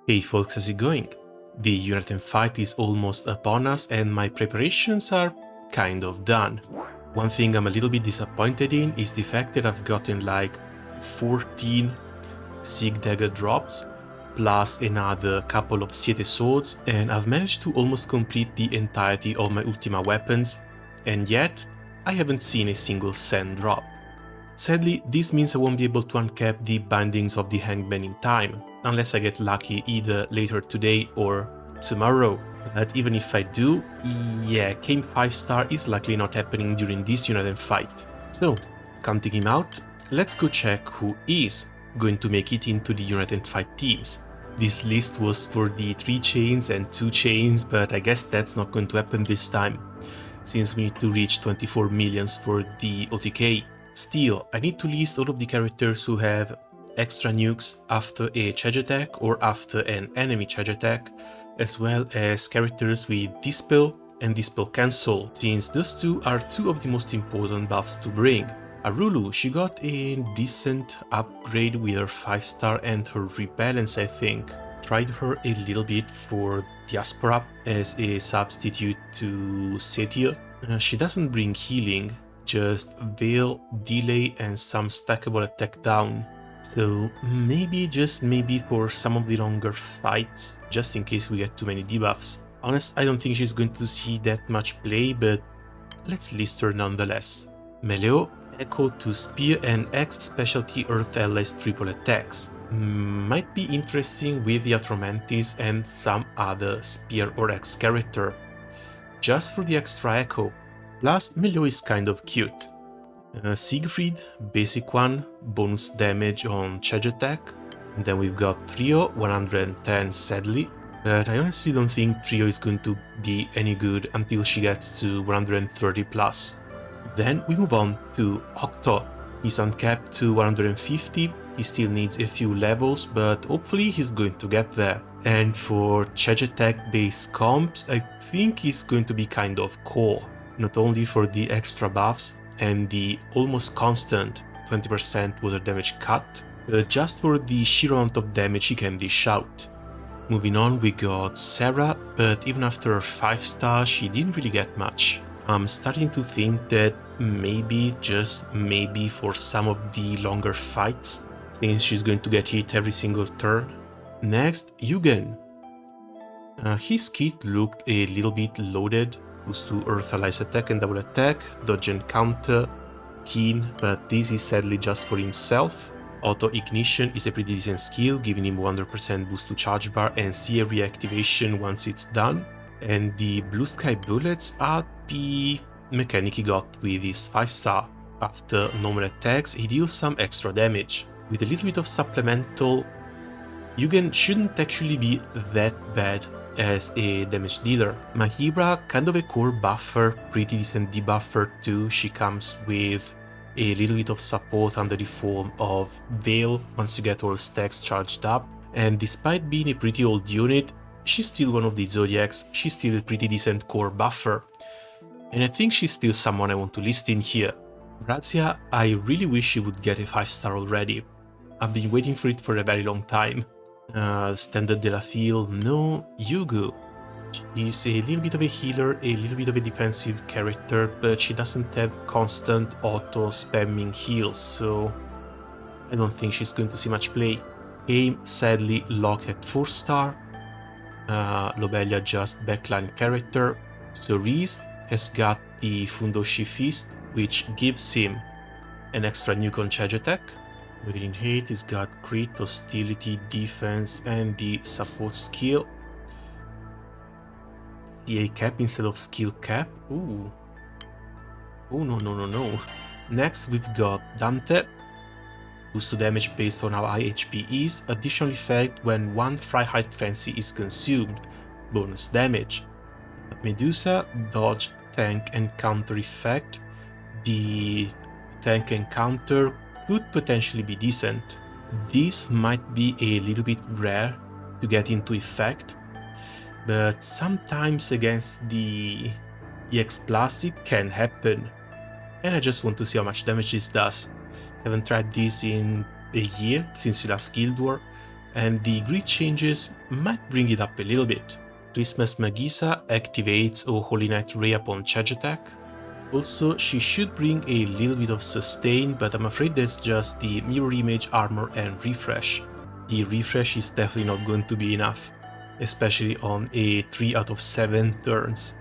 Hey folks, how's it going? The United fight is almost upon us and my preparations are kind of done. One thing I'm a little bit disappointed in is the fact that I've gotten like 14 Sig Dagger drops plus another couple of Siete Swords, and I've managed to almost complete the entirety of my Ultima weapons, and yet I haven't seen a single Sand drop. Sadly, this means I won't be able to uncap the bindings of the Hangman in time, unless I get lucky either later today or tomorrow. But even if I do, yeah, Kame 5-star is likely not happening during this United fight. So, counting him out, let's go check who is going to make it into the United fight teams. This list was for the 3 chains and 2 chains, but I guess that's not going to happen this time, since we need to reach 24 millions for the OTK. Still, I need to list all of the characters who have extra nukes after a charge attack or after an enemy charge attack, as well as characters with Dispel and Dispel Cancel, since those two are 2 of the most important buffs to bring. Arulu, she got a decent upgrade with her 5-star and her rebalance, I think. Tried her a little bit for Diaspora as a substitute to Setia. She doesn't bring healing, just Veil, Delay and some stackable attack down. So maybe, just maybe for some of the longer fights, just in case we get too many debuffs. Honest, I don't think she's going to see that much play, but let's list her nonetheless. Meleo, Echo to Spear and X specialty Earth allies triple attacks. Might be interesting with the Atromantis and some other Spear or X character. Just for the extra Echo. Plus, Meleo is kind of cute. Siegfried, basic one, bonus damage on charge attack. And then we've got Trio, 110 sadly. But I honestly don't think Trio is going to be any good until she gets to 130 plus. Then we move on to Octo. He's uncapped to 150, he still needs a few levels, but hopefully he's going to get there. And for charge attack based comps, I think he's going to be kind of core. Not only for the extra buffs and the almost constant 20% water damage cut, but just for the sheer amount of damage he can dish out. Moving on, we got Sarah, but even after her 5-star, she didn't really get much. I'm starting to think that maybe, just maybe for some of the longer fights, since she's going to get hit every single turn. Next, Yugen. His kit looked a little bit loaded. Boost to Earth Allies attack and double attack, dodge and counter, keen, but this is sadly just for himself. Auto Ignition is a pretty decent skill, giving him 100% boost to charge bar and CA reactivation once it's done. And the Blue Sky Bullets are the mechanic he got with his 5-star. After normal attacks, he deals some extra damage. With a little bit of supplemental, Yugen shouldn't actually be that bad as a damage dealer. Mahira, kind of a core buffer, pretty decent debuffer too. She comes with a little bit of support under the form of Veil once you get all stacks charged up. And despite being a pretty old unit, she's still one of the Zodiacs, she's still a pretty decent core buffer. And I think she's still someone I want to list in here. Razia, I really wish she would get a 5-star already. I've been waiting for it for a very long time. Standard de la File, no. Yugu. She's a little bit of a healer, a little bit of a defensive character, but she doesn't have constant auto spamming heals, so I don't think she's going to see much play. Kame sadly locked at 4-star. Lobelia just backline character. Cerise has got the Fundoshi Fist, which gives him an extra nuke on charge attack. Within hate, he's got crit, hostility, defense, and the support skill. CA cap instead of skill cap. Ooh. Oh no. Next, we've got Dante. Boost to damage based on how high HP is. Additional effect when one Freiheit Fancy is consumed. Bonus damage. Medusa, dodge, tank, and counter effect. The tank and counter could potentially be decent. This might be a little bit rare to get into effect, but sometimes against the EX Plus it can happen, and I just want to see how much damage this does. Haven't tried this in a year since the last Guild War, and the grid changes might bring it up a little bit. Christmas Magisa activates a Holy Knight Ray upon charge attack. Also, she should bring a little bit of sustain, but I'm afraid that's just the mirror image, armor and refresh. The refresh is definitely not going to be enough, especially on a 3 out of 7 turns.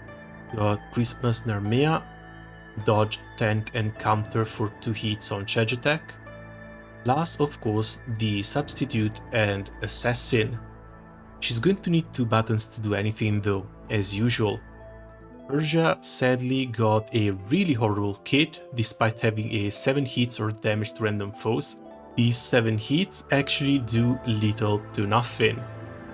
Got Christmas Narmea, dodge, tank and counter for 2 hits on charge attack. Plus, of course, the substitute and assassin. She's going to need 2 buttons to do anything though, as usual. Persia sadly got a really horrible kit, despite having a 7 hits or damage to random foes. These 7 hits actually do little to nothing.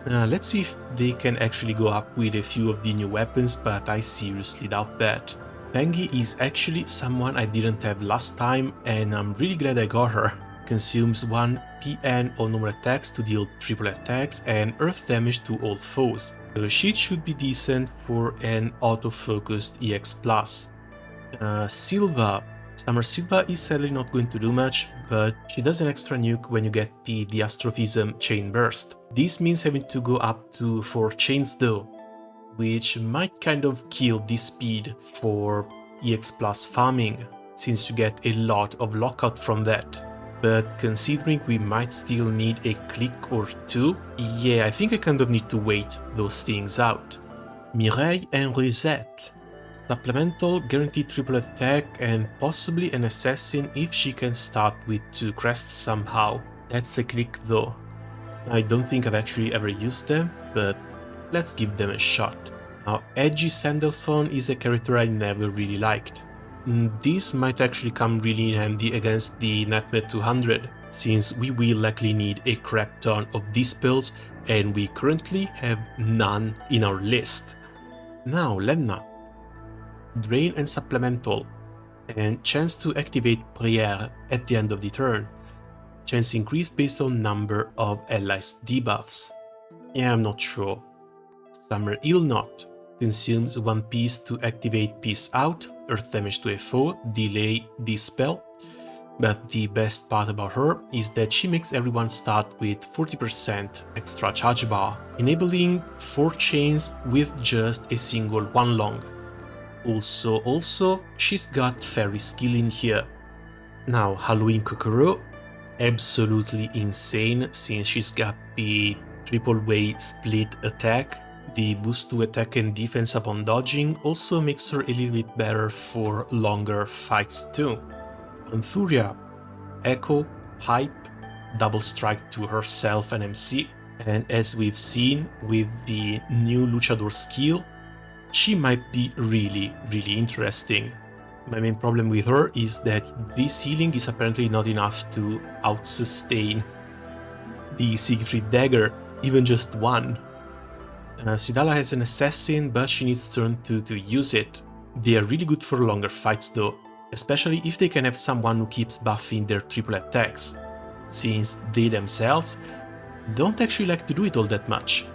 Let's see if they can actually go up with a few of the new weapons, but I seriously doubt that. Pengi is actually someone I didn't have last time, and I'm really glad I got her. Consumes 1 PN on normal attacks to deal triple attacks and earth damage to all foes. The sheet should be decent for an auto-focused EX+. Silva. Summer Silva is sadly not going to do much, but she does an extra nuke when you get the Astrophism Chain Burst. This means having to go up to 4 chains though, which might kind of kill the speed for EX+ farming, since you get a lot of lockout from that. But considering we might still need a click or 2, yeah, I think I kind of need to wait those things out. Mireille and Rosette. Supplemental, guaranteed triple attack and possibly an assassin if she can start with 2 crests somehow. That's a click though. I don't think I've actually ever used them, but let's give them a shot. Now, Edgy Sandalphon is a character I never really liked. This might actually come really in handy against the Nightmare 200, since we will likely need a crap ton of dispels, and we currently have none in our list. Now, Lemna. Drain and Supplemental, and chance to activate Prière at the end of the turn. Chance increased based on number of allies debuffs. Yeah, I'm not sure. Summer Illnot. Consumes 1 piece to activate Peace Out, earth damage to a foe, delay, dispel. But the best part about her is that she makes everyone start with 40% extra charge bar, enabling 4 chains with just a single 1 long. Also, she's got fairy skill in here. Now, Halloween Kokoro, absolutely insane since she's got the triple way split attack. The boost to attack and defense upon dodging also makes her a little bit better for longer fights too. Anthuria, Echo, Hype, double strike to herself and MC, and as we've seen with the new Luchador skill, she might be really interesting. My main problem with her is that this healing is apparently not enough to out-sustain the Siegfried Dagger, even just 1. Sidala has an assassin, but she needs turn 2 to use it. They are really good for longer fights though, especially if they can have someone who keeps buffing their triple attacks, since they themselves don't actually like to do it all that much.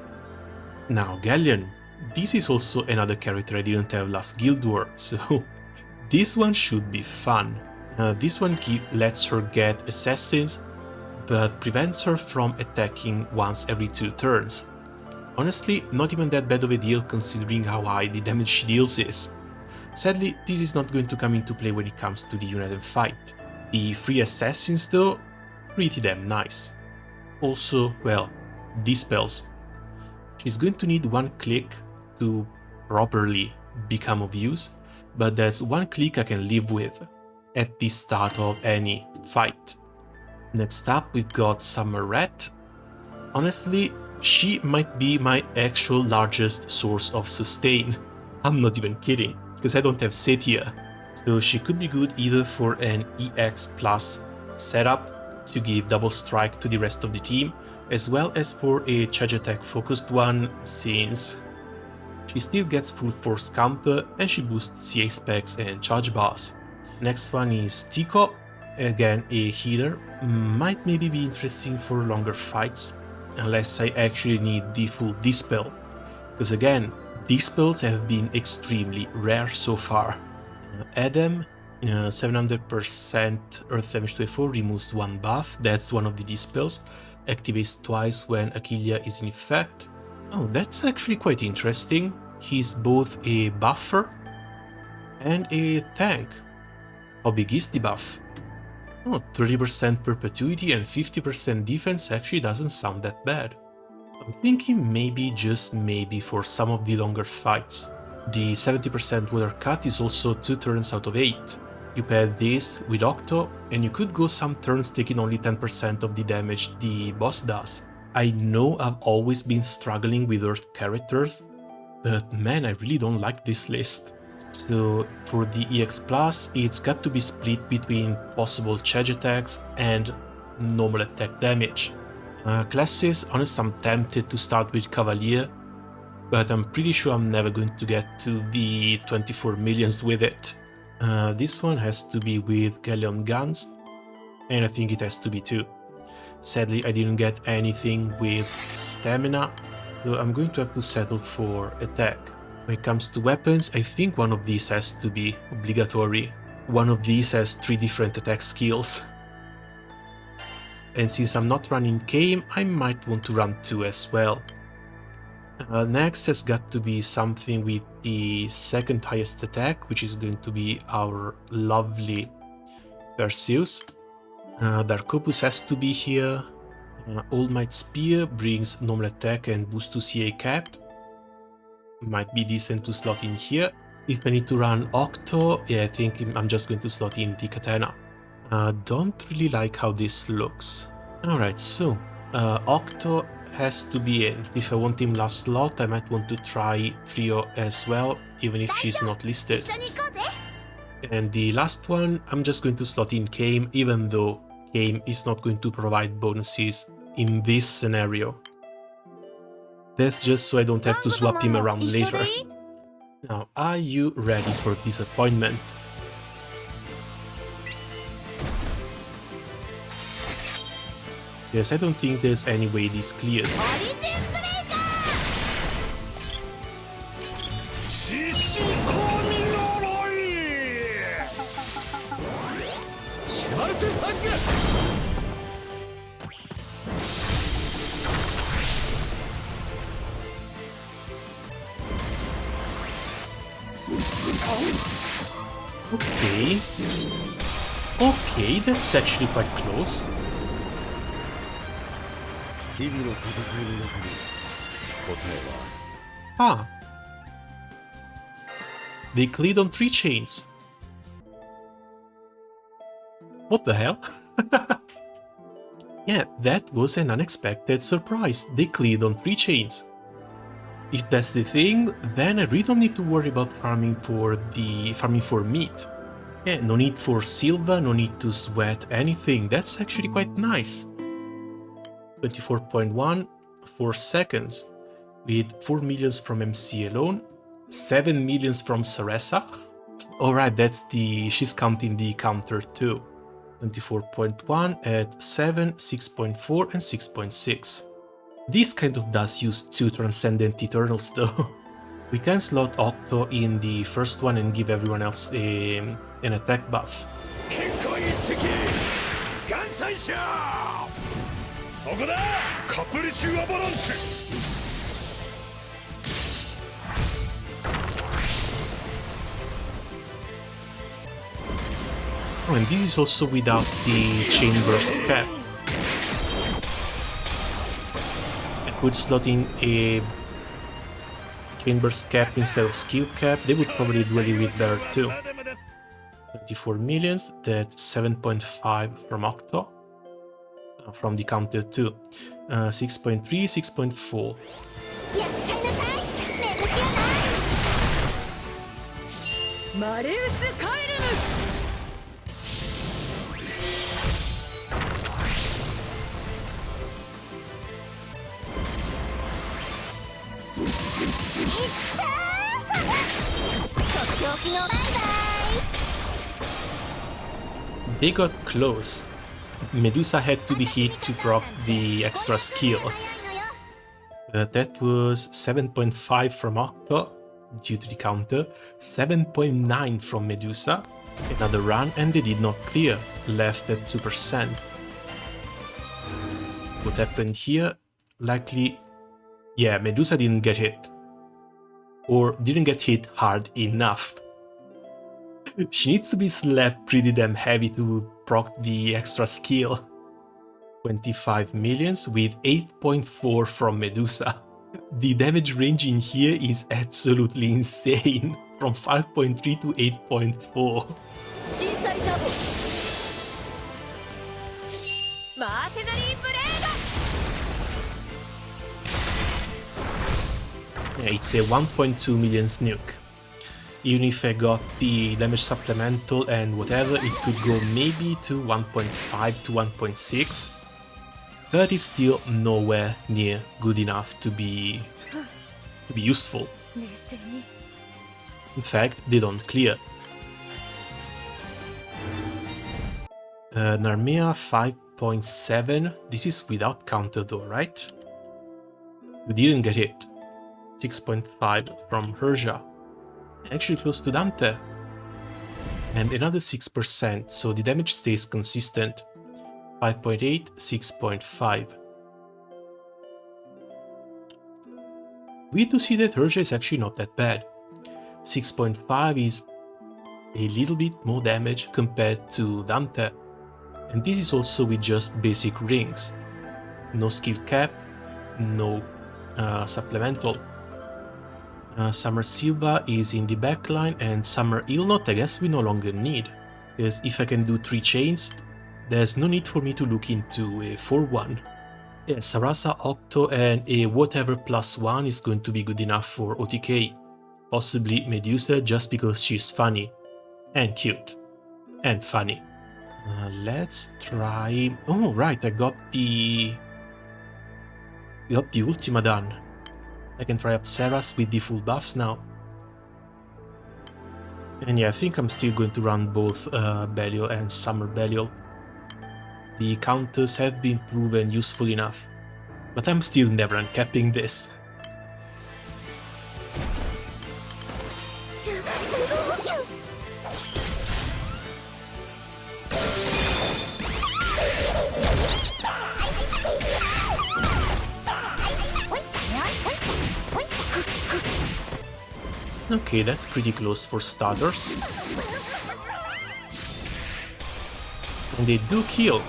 Now Galleon. This is also another character I didn't have last Guild War, so this one should be fun. This one lets her get assassins, but prevents her from attacking once every 2 turns. Honestly, not even that bad of a deal considering how high the damage she deals is. Sadly, this is not going to come into play when it comes to the United fight. The free assassins though, pretty damn nice. Also, well, dispels. She's going to need 1 click to properly become of use, but that's 1 click I can live with at the start of any fight. Next up we've got Summer Rat. Honestly, she might be my actual largest source of sustain. I'm not even kidding, because I don't have Setia. So she could be good either for an EX plus setup to give double strike to the rest of the team, as well as for a charge attack focused one, since she still gets full force counter and she boosts CA specs and charge bars. Next one is Tico, again a healer, might maybe be interesting for longer fights, unless I actually need the full dispel, because again, dispels have been extremely rare so far. Adam, 700% earth damage to a foe removes 1 buff, that's one of the dispels, activates twice when Achillia is in effect. Oh, that's actually quite interesting. He's both a buffer and a tank. How big is the buff? Oh, 30% perpetuity and 50% defense actually doesn't sound that bad. I'm thinking maybe, just maybe, for some of the longer fights. The 70% water cut is also 2 turns out of 8. You pair this with Octo, and you could go some turns taking only 10% of the damage the boss does. I know I've always been struggling with Earth characters, but man, I really don't like this list. So for the EX Plus, it's got to be split between possible charge attacks and normal attack damage. Classes, honestly, I'm tempted to start with Cavalier, but I'm pretty sure I'm never going to get to the 24 millions with it. This one has to be with Galleon Guns, and I think it has to be too. Sadly, I didn't get anything with Stamina, so I'm going to have to settle for Attack. When it comes to weapons, I think one of these has to be obligatory. One of these has 3 different attack skills. And since I'm not running Kame, I might want to run 2 as well. Next has got to be something with the second highest attack, which is going to be our lovely Perseus. Darkopus has to be here. All Might Spear brings normal attack and boost to CA cap. Might be decent to slot in here. If I need to run Octo, yeah, I think I'm just going to slot in the Katana. Don't really like how this looks. Alright, so Octo has to be in. If I want him last slot, I might want to try Trio as well, even if she's not listed. And the last one, I'm just going to slot in Kame, even though Kame is not going to provide bonuses in this scenario. That's just so I don't have to swap him around later. Now, are you ready for disappointment? Yes, I don't think there's any way this clears. Okay. Okay, that's actually quite close. Ah. They cleared on 3 chains. What the hell? Yeah, that was an unexpected surprise. They cleared on 3 chains. If that's the thing, then I really don't need to worry about farming for meat. Yeah, no need for silver, no need to sweat anything. That's actually quite nice. 24.1, 4 seconds, with 4 millions from MC alone, 7 millions from Saressa. Alright, she's counting the counter too. 24.1 at 7, 6.4 and 6.6. This kind of does use 2 Transcendent Eternals though. We can slot Octo in the first one and give everyone else an attack buff. Oh, and this is also without the Chain Burst cap. Could slot in a Chain Burst cap instead of skill cap, they would probably do a little bit better too. 24 millions, that's 7.5 from Octo, from the counter too. 6.3, 6.4. They got close. Medusa had to be hit to proc the extra skill. That was 7.5 from Octo, due to the counter, 7.9 from Medusa, another run, and they did not clear, left at 2%. What happened here? Likely, yeah, Medusa didn't get hit. Or didn't get hit hard enough. She needs to be slapped pretty damn heavy to proc the extra skill. 25 millions with 8.4 from Medusa. The damage range in here is absolutely insane. From 5.3 to 8.4. Yeah, it's a 1.2 million nuke. Even if I got the damage supplemental and whatever, it could go maybe to 1.5 to 1.6. But it's still nowhere near good enough to be useful. In fact, they don't clear. Narmea 5.7. This is without counter though, right? You didn't get hit. 6.5 from Herja. Actually close to Dante. And another 6%, so the damage stays consistent. 5.8, 6.5. We do see that Herja is actually not that bad. 6.5 is a little bit more damage compared to Dante. And this is also with just basic rings. No skill cap, no supplemental. Summer Silva is in the backline, and Summer Ilnot I guess we no longer need, because if I can do 3 chains, there's no need for me to look into a 4-1. Yeah, Sarasa, Octo, and a whatever +1 is going to be good enough for OTK. Possibly Medusa just because she's funny. And cute. And funny. Let's try... Oh, right, I got the Ultima done. I can try up Saras with the full buffs now. And yeah, I think I'm still going to run both Belial and Summer Belial. The counters have been proven useful enough, but I'm still never uncapping this. Okay, that's pretty close for starters. And they do kill.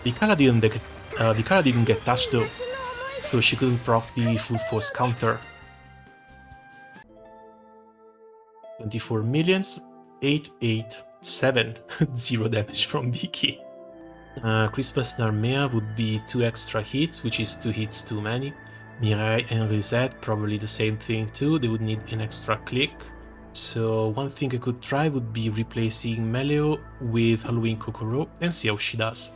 The Kala didn't get touched though, so she couldn't proc the full force counter. 24 millions, 887, 0 damage from Vicky. Crispus Narmea would be 2 extra hits, which is 2 hits too many. Mirai and Reset, probably the same thing too, they would need an extra click. So one thing I could try would be replacing Meleo with Halloween Kokoro and see how she does.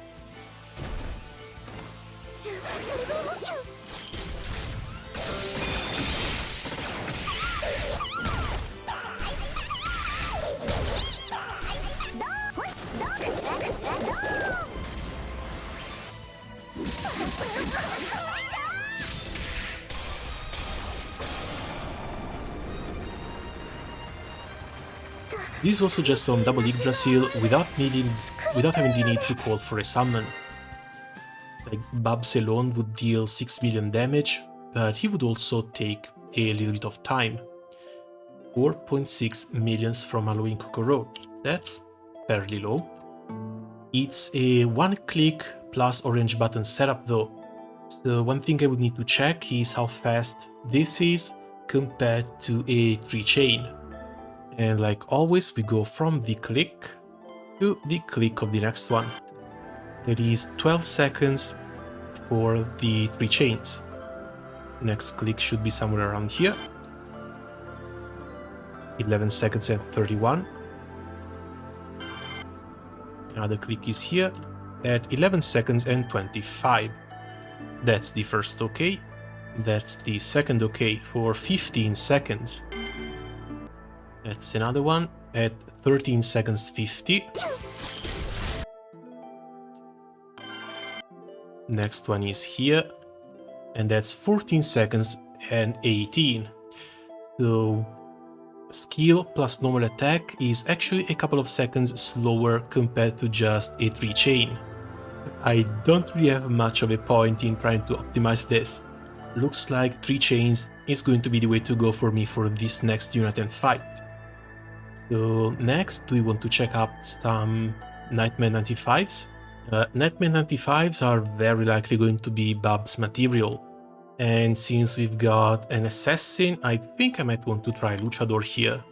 This is also just on double Yggdrasil without having the need to call for a summon. Like Babs alone would deal 6 million damage, but he would also take a little bit of time. 4.6 millions from Halloween Kokoro. That's fairly low. It's a 1-click plus orange button setup though. So one thing I would need to check is how fast this is compared to a 3-chain. And like always, we go from the click to the click of the next one. That is 12 seconds for the 3 chains. Next click should be somewhere around here. 11 seconds and 31. Another click is here at 11 seconds and 25. That's the first OK. That's the second OK for 15 seconds. That's another one at 13 seconds 50. Next one is here, and that's 14 seconds and 18. So skill plus normal attack is actually a couple of seconds slower compared to just a 3-chain. I don't really have much of a point in trying to optimize this. Looks like 3 chains is going to be the way to go for me for this next Uniten fight. So next we want to check out some Nightmare 95s. Nightmare 95s are very likely going to be Bub's material. And since we've got an assassin, I think I might want to try Luchador here.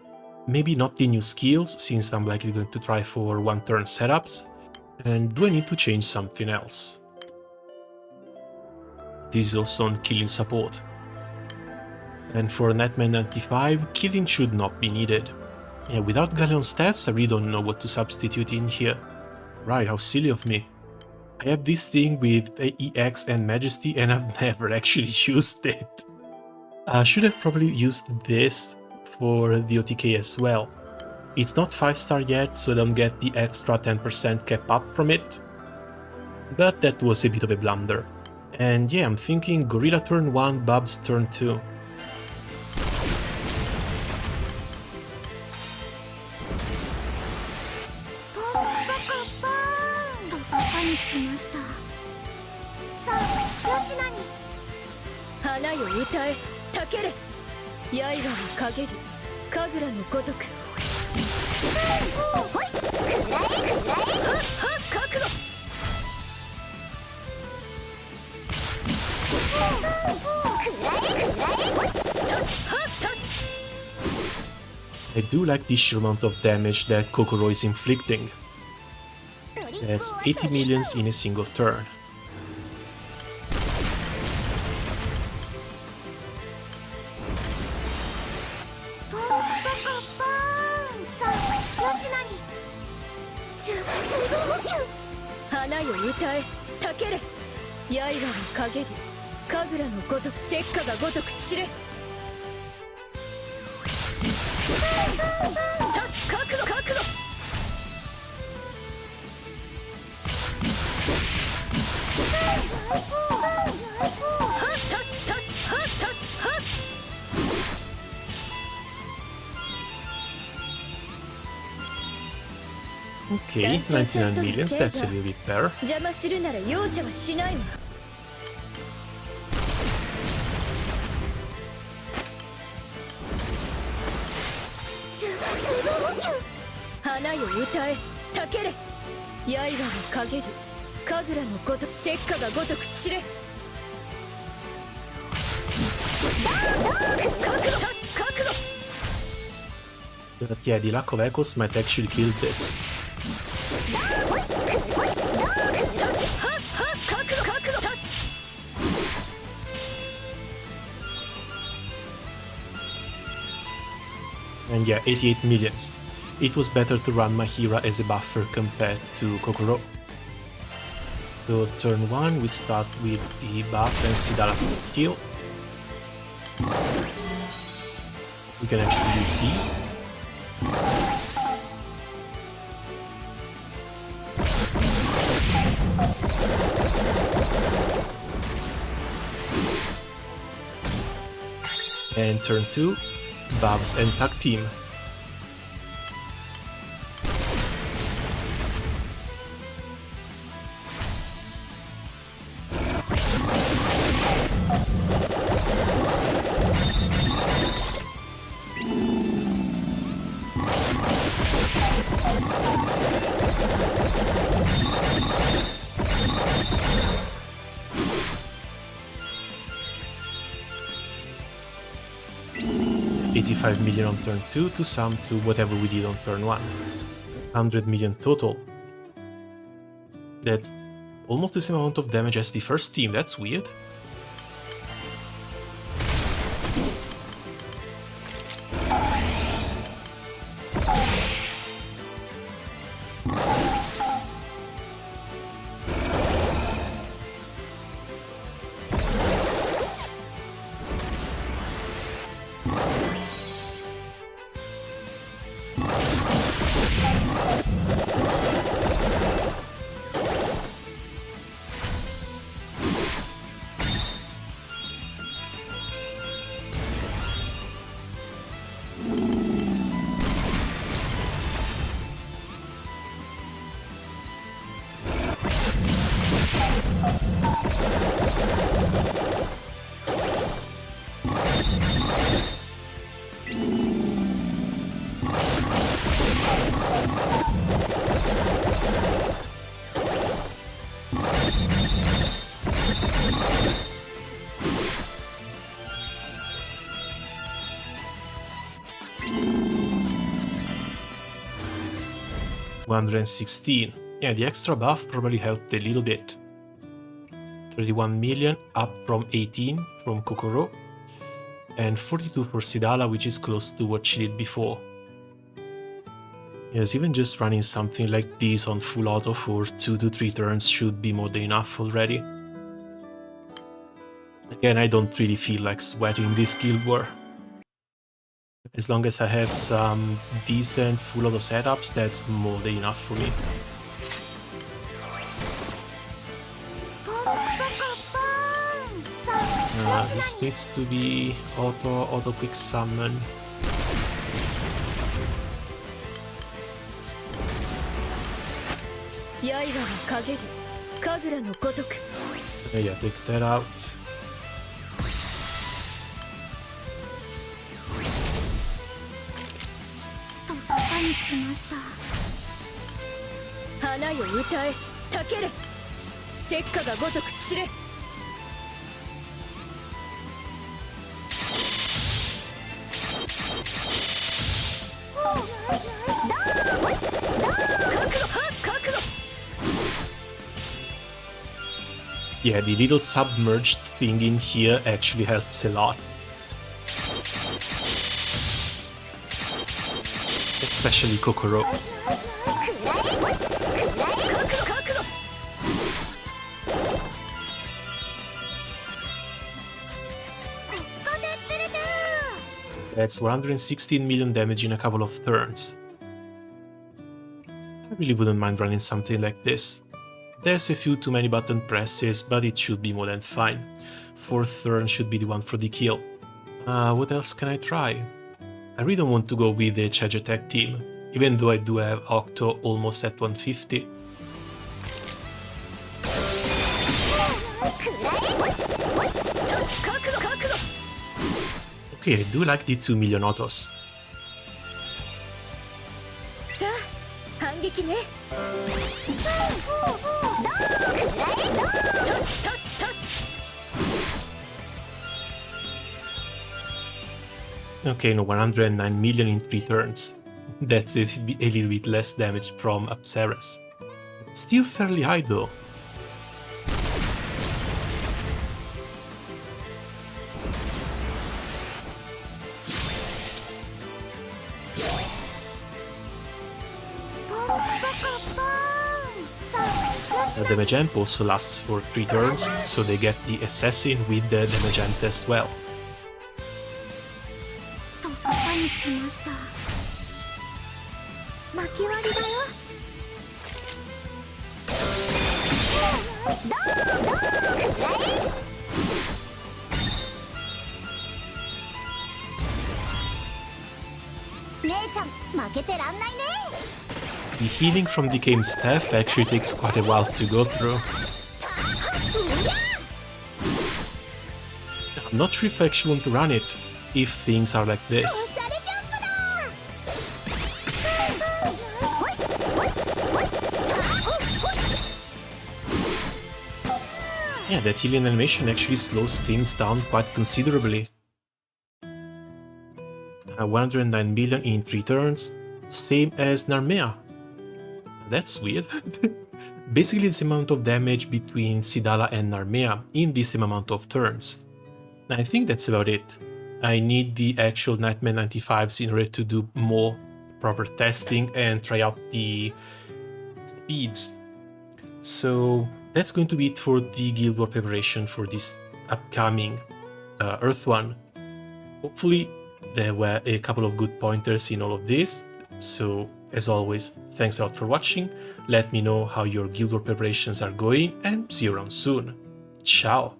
Maybe not the new skills, since I'm likely going to try for 1-turn setups. And do I need to change something else? This is also on killing support. And for Nightmare 95, killing should not be needed. Yeah, without Galleon stats, I really don't know what to substitute in here. Right, how silly of me. I have this thing with EX and Majesty and I've never actually used it. I should have probably used this for the OTK as well. It's not 5-star yet, so I don't get the extra 10% cap up from it. But that was a bit of a blunder. And yeah, I'm thinking Gorilla turn 1, Bubs turn 2. I do like the sheer amount of damage that Kokoro is inflicting. That's 80 millions in a single turn. Okay, 99 millions, that's a little bit better. But yeah, the lack of echoes might actually kill this. And yeah, 88 millions. It was better to run Mahira as a buffer compared to Kokoro. So turn 1 we start with the buff and Sidara's skill. We can actually use these. And turn 2, Babs and Tag Team. $85 million on turn 2 to sum to whatever we did on turn 1. 100 million total. That's almost the same amount of damage as the first team, that's weird. 116. Yeah, the extra buff probably helped a little bit. 31 million, up from 18 from Kokoro. And 42 for Sidala, which is close to what she did before. Yes, even just running something like this on full auto for 2 to 3 turns should be more than enough already. Again, I don't really feel like sweating this Guild War. As long as I have some decent full auto setups, that's more than enough for me. This needs to be auto quick summon. Yeah, take that out. Yeah, the little submerged thing in here actually helps a lot. Especially Kokoro. That's 116 million damage in a couple of turns. I really wouldn't mind running something like this. There's a few too many button presses, but it should be more than fine. 4th turn should be the one for the kill. What else can I try? I really don't want to go with the charge attack team, even though I do have Octo almost at 150. Okay, I do like the 2 million autos. Okay, no, 109 million in 3 turns. That's a little bit less damage from Apsaras. Still fairly high though. The damage amp also lasts for 3 turns, so they get the assassin with the damage amp as well. The healing from the Decaying Staff actually takes quite a while to go through. I'm not sure if I actually want to run it, if things are like this. Yeah, that healing animation actually slows things down quite considerably. 109 million in 3 turns, same as Narmea. That's weird. Basically the same amount of damage between Sidala and Narmea in the same amount of turns. I think that's about it. I need the actual Nightmare 95s in order to do more proper testing and try out the speeds. So that's going to be it for the Guild War preparation for this upcoming Earth one. Hopefully there were a couple of good pointers in all of this. So as always, thanks a lot for watching. Let me know how your Guild War preparations are going and see you around soon. Ciao!